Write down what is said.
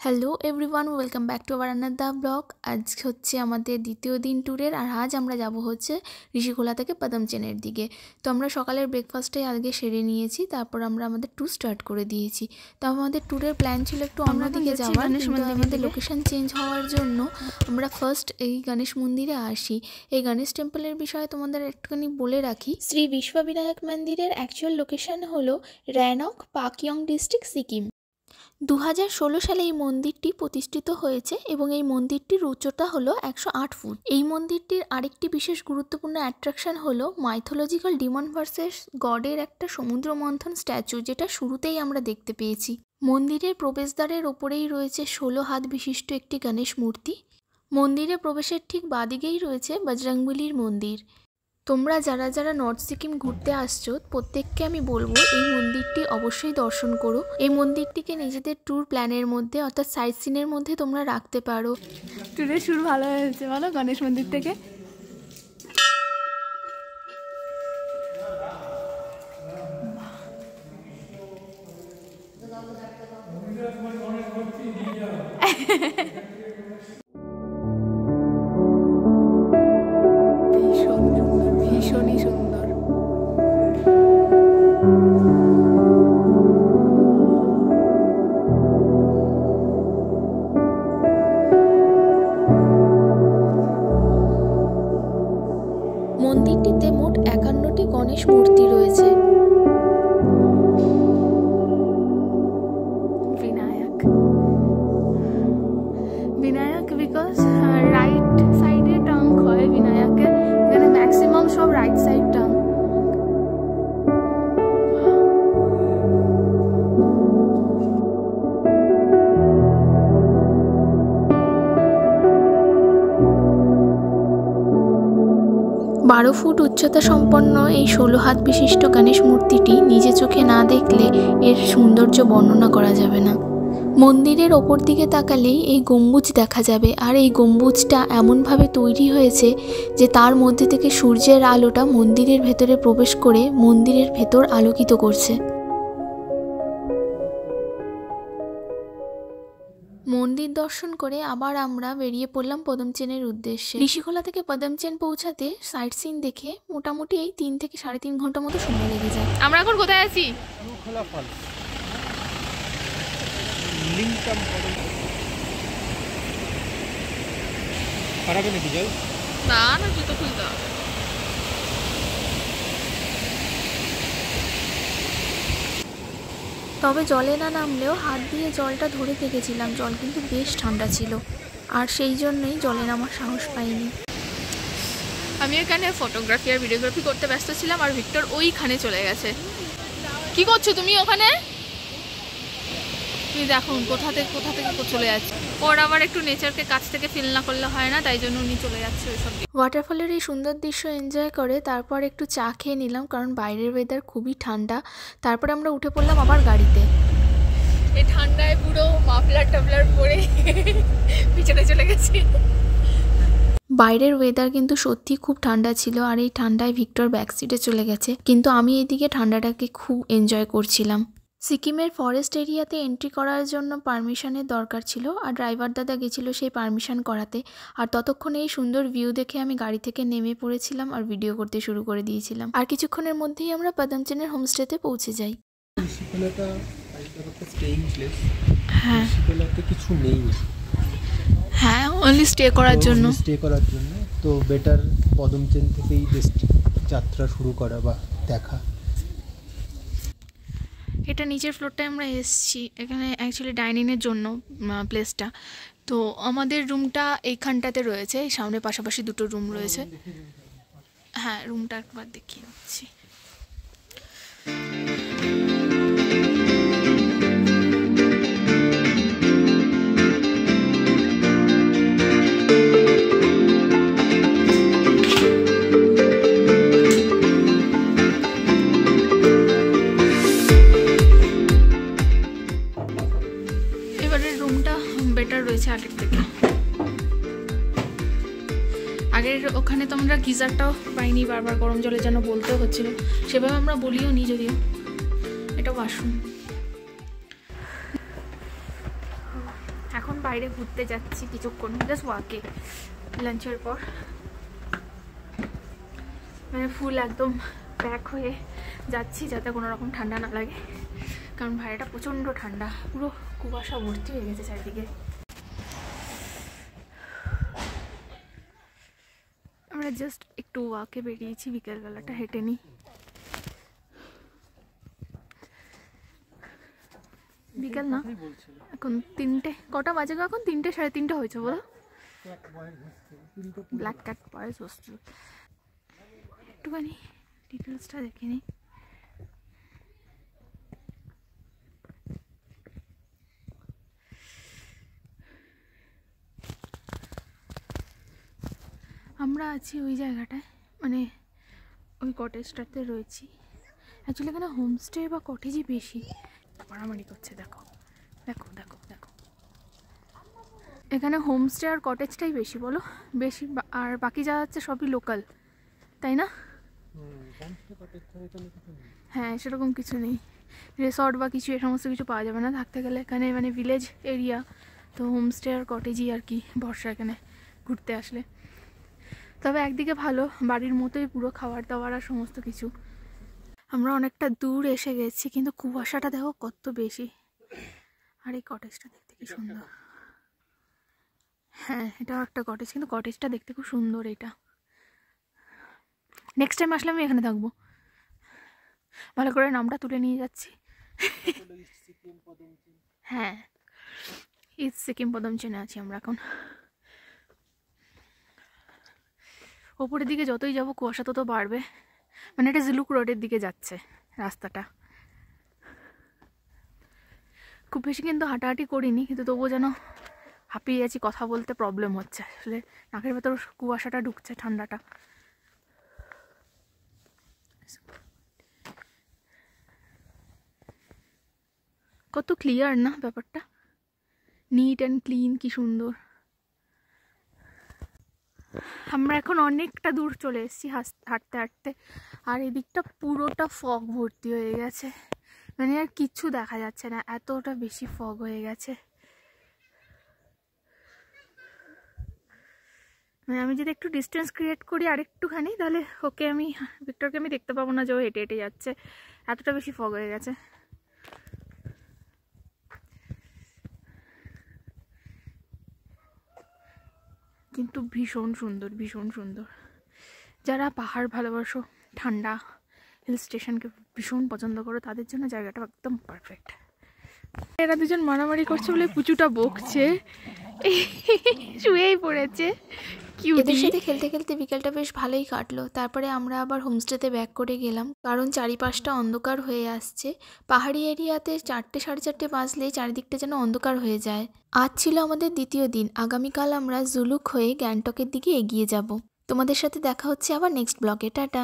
Hello everyone, welcome back to our another blog. আজ হচ্ছে আমাদের দ্বিতীয় দিন ট্যুরের, আর আজ আমরা যাব হচ্ছে ঋষিখোলা থেকে পদমচেনের দিকে। তো আমরা সকালের ব্রেকফাস্টটাই আগে সেরে নিয়েছি, তারপর আমরা আমাদের ট্যুর স্টার্ট করে দিয়েছি। তো আমাদের ট্যুরের প্ল্যান ছিল একটু অন্যদিকে যাওয়ার, কিন্তু আমাদের লোকেশন চেঞ্জ হওয়ার জন্য আমরা ফার্স্ট এই গণেশ মন্দিরে আসি। এই গণেশ টেম্পলের বিষয়ে তোমাদের একটুখানি বলে রাখি। শ্রী বিশ্ববিনায়ক মন্দিরের অ্যাকচুয়াল লোকেশন হলো র্যানক, পাকইয়ং ডিস্ট্রিক্ট, সিকিম। 2016 সালে এই মন্দিরটি প্রতিষ্ঠিত হয়েছে এবং এই মন্দিরটির উচ্চতা হলো 108 ফুট। এই মন্দিরটির আরেকটি বিশেষ গুরুত্বপূর্ণ অ্যাট্রাকশন হলো মাইথোলজিক্যাল ডিমন ভার্সেস গডের একটা সমুদ্র মন্থন স্ট্যাচু, যেটা শুরুতেই আমরা দেখতে পেয়েছি। মন্দিরের প্রবেশদ্বারের ওপরেই রয়েছে 16 হাত বিশিষ্ট একটি গণেশ মূর্তি। মন্দিরে প্রবেশের ঠিক বাদিকেই রয়েছে বজরংবলীর মন্দির। তোমরা যারা যারা নর্থ সিকিম ঘুরতে আসছো, প্রত্যেককে আমি বলবো এই মন্দিরটি অবশ্যই দর্শন করো। এই মন্দিরটিকে নিজেদের ট্যুর প্ল্যানের মধ্যে অর্থাৎ সাইট সিনের মধ্যে তোমরা রাখতে পারো। ট্যুরের শুরু ভালো হয়েছে বলো গণেশ মন্দির থেকে। ভীষণই সুন্দর। মন্দিরটিতে মোট 51টি গণেশ মূর্তি রয়েছে। বিনায়ক বিকজ রাইট সাইডে টাঙ্ক হয় বিনায়কের, এখানে ম্যাক্সিমাম সব রাইট সাইড টাঙ্ক। বারো ফুট উচ্চতা সম্পন্ন এই 16 হাত বিশিষ্ট গণেশ মূর্তিটি নিজে চোখে না দেখলে এর সৌন্দর্য বর্ণনা করা যাবে না। মন্দিরের ওপর দিকে তাকালেই এই গম্বুজ দেখা যাবে, আর এই গম্বুজটা এমনভাবে তৈরি হয়েছে যে তার মধ্যে থেকে সূর্যের আলোটা মন্দিরের ভেতরে প্রবেশ করে মন্দিরের ভেতর আলোকিত করছে। মন্দির দর্শন করে আবার আমরা বেরিয়ে পড়লাম পদমচেনের উদ্দেশ্যে। ঋষিখোলা থেকে পদমচেন পৌঁছাতে সাইট সিন দেখে মোটামুটি এই 3 থেকে 3.5 ঘন্টা মতো সময় লেগে যায়। আমরা এখন কোথায় আছি? না না, জুতো খুলতে হবে। তবে জলে না নামলেও হাত দিয়ে জলটা ধরে দেখেছিলাম, জল কিন্তু বেশ ঠান্ডা ছিল, আর সেই জন্যই জলে নামার সাহস পাইনি। আমি এখানে ফটোগ্রাফি আর ভিডিওগ্রাফি করতে ব্যস্ত ছিলাম, আর ভিক্টর ওইখানে চলে গেছে। কি করছো তুমি ওখানে? তুই দেখুন কোথা থেকে চলে যাচ্ছে। ওর আবার একটু নেচারকে কাছ থেকে ফিল না করলে হয় না, তাই জন্য উনি চলে যাচ্ছে ওইসব। ওয়াটারফলের এই সুন্দর দৃশ্য এনজয় করে তারপর একটু চা খেয়ে নিলাম, কারণ বাইরের ওয়েদার খুবই ঠান্ডা। তারপরে আমরা উঠে পড়লাম আবার গাড়িতে। এই ঠান্ডায় পুরো মাফলার টাফলার পরে পিছনে চলে গেছি। বাইরের ওয়েদার কিন্তু সত্যি খুব ঠান্ডা ছিল, আর এই ঠান্ডায় ভিক্টর ব্যাক সিটে চলে গেছে, কিন্তু আমি এইদিকে ঠান্ডাটাকে খুব এনজয় করছিলাম। সিকিমের ফরেস্ট এরিয়াতে এন্ট্রি করার জন্য পারমিশনের দরকার ছিল, আর ড্রাইভার দাদা গেছিলো সেই পারমিশন করাতে। আর ততক্ষণে এই সুন্দর ভিউ দেখে আমি গাড়ি থেকে নেমে পড়েছিলাম আর ভিডিও করতে শুরু করে দিয়েছিলাম। আর কিছুক্ষণের মধ্যেই আমরা পদমচেনের হোমস্টেতে পৌঁছে যাই। হ্যাঁ কিছু নেই, হ্যাঁ অনলি স্টে করার জন্য। তো বেটার পদমচেন থেকেই যাত্রা শুরু করা বা দেখা। এটা নিচের ফ্লোরটায় আমরা এসেছি, এখানে অ্যাকচুয়ালি ডাইনিংয়ের জন্য প্লেসটা। তো আমাদের রুমটা এইখানটাতে রয়েছে, এই সামনে পাশাপাশি দুটো রুম রয়েছে। হ্যাঁ রুমটা একবার দেখিয়ে দিচ্ছি। বেটার রয়েছে আগের থেকে। আগের ওখানে তো আমরা গিজারটাও পাইনি, বারবার গরম জলের জন্য বলতেও হচ্ছিল, সেভাবে আমরা বলিও নি যদিও। এটা ওয়াশরুম। এখন বাইরে ঘুরতে যাচ্ছি কিছুক্ষণ, জাস্ট ওয়াকে, লাঞ্চের পর। মানে ফুল একদম প্যাক হয়ে যাচ্ছি যাতে কোনো রকম ঠান্ডা না লাগে, কারণ বাইরেটা প্রচণ্ড ঠান্ডা, পুরো কুয়াশা ভর্তি হয়ে গেছে চারিদিকে। আমরা জাস্ট একটু ওয়াকে বেরিয়েছি, বিকেলবেলাটা হেঁটে নিই। বিকেল না, এখন 3টে, কটা বাজে গো এখন? 3টে, 3:30 হয়েছে বলো। ব্ল্যাক ক্যাট বয়েজ হোস্টেল, একটুখানি ডিটেলসটা দেখে নিই। আমরা আছি ওই জায়গাটায়, মানে ওই কটেজটাতে রয়েছি। অ্যাকচুয়ালি এখানে হোমস্টে বা কটেজই বেশি। মারামারি করছে, দেখো দেখো দেখো দেখো। এখানে হোমস্টে আর কটেজটাই বেশি বলো, বেশি, আর বাকি যা যাচ্ছে সবই লোকাল, তাই না? হ্যাঁ, সেরকম কিছু নেই, রিসর্ট বা কিছু এ সমস্ত কিছু পাওয়া যাবে না থাকতে গেলে এখানে, মানে ভিলেজ এরিয়া তো হোমস্টে আর কটেজই আর কি ভরসা এখানে ঘুরতে আসলে। তবে একদিকে ভালো, বাড়ির মতোই পুরো খাবার দাবার আর সমস্ত কিছু। আমরা অনেকটা দূর এসে গেছি, কিন্তু কুয়াশাটা দেখো কত বেশি। আর এই কটেজটা দেখতে কি সুন্দর। হ্যাঁ, এটাও একটা কটেজ, কিন্তু কটেজটা দেখতে খুব সুন্দর। এটা নেক্সট টাইম আসলে আমি এখানে থাকবো। ভালো করে নামটা তুলে নিয়ে যাচ্ছি। হ্যাঁ, ইস্ট সিকিম পদমচেনে আছি আমরা এখন। ওপরের দিকে যতই যাবো কুয়াশা তত বাড়বে, মানে এটা জিলুক রোডের দিকে যাচ্ছে রাস্তাটা। খুব বেশি কিন্তু হাঁটাহাঁটি করিনি, কিন্তু তবুও যেন হাঁপিয়ে যাচ্ছি, কথা বলতে প্রবলেম হচ্ছে আসলে, নাকের ভেতর কুয়াশাটা ঢুকছে, ঠান্ডাটা। কত ক্লিয়ার না ব্যাপারটা, নিট অ্যান্ড ক্লিন, কি সুন্দর। আমরা এখন অনেকটা দূর চলে এসেছি হাঁটতে হাঁটতে, আর এদিকটা পুরোটা ফগ ভর্তি হয়ে গেছে, মানে আর কিচ্ছু দেখা যাচ্ছে না, এতটা বেশি ফগ হয়ে গেছে। মানে আমি যদি একটু ডিস্টেন্স ক্রিয়েট করি আর একটুখানি, তাহলে ওকে আমি, ভিক্টরকে আমি দেখতে পাবো না যে ও হেঁটে হেঁটে যাচ্ছে, এতটা বেশি ফগ হয়ে গেছে। কিন্তু ভীষণ সুন্দর, ভীষণ সুন্দর। যারা পাহাড় ভালোবাসো, ঠান্ডা হিল স্টেশনকে ভীষণ পছন্দ করো, তাদের জন্য জায়গাটা একদম পারফেক্ট। এরা দুজন মারামারি করছে বলে পুচুটা বকছে, শুয়েই পড়েছে। এদের সাথে খেলতে খেলতে বিকেলটা বেশ ভালোই কাটলো। তারপরে আমরা আবার হোমস্টেতে ব্যাক করে গেলাম, কারণ চারিপাশটা অন্ধকার হয়ে আসছে। পাহাড়ি এরিয়াতে 4টে 4:30 বাজলেই চারিদিকটা যেন অন্ধকার হয়ে যায়। আজ ছিল আমাদের দ্বিতীয় দিন, আগামীকাল আমরা জুলুক হয়ে গ্যাংটকের দিকে এগিয়ে যাব। তোমাদের সাথে দেখা হচ্ছে আবার নেক্সট ব্লগে। টাটা।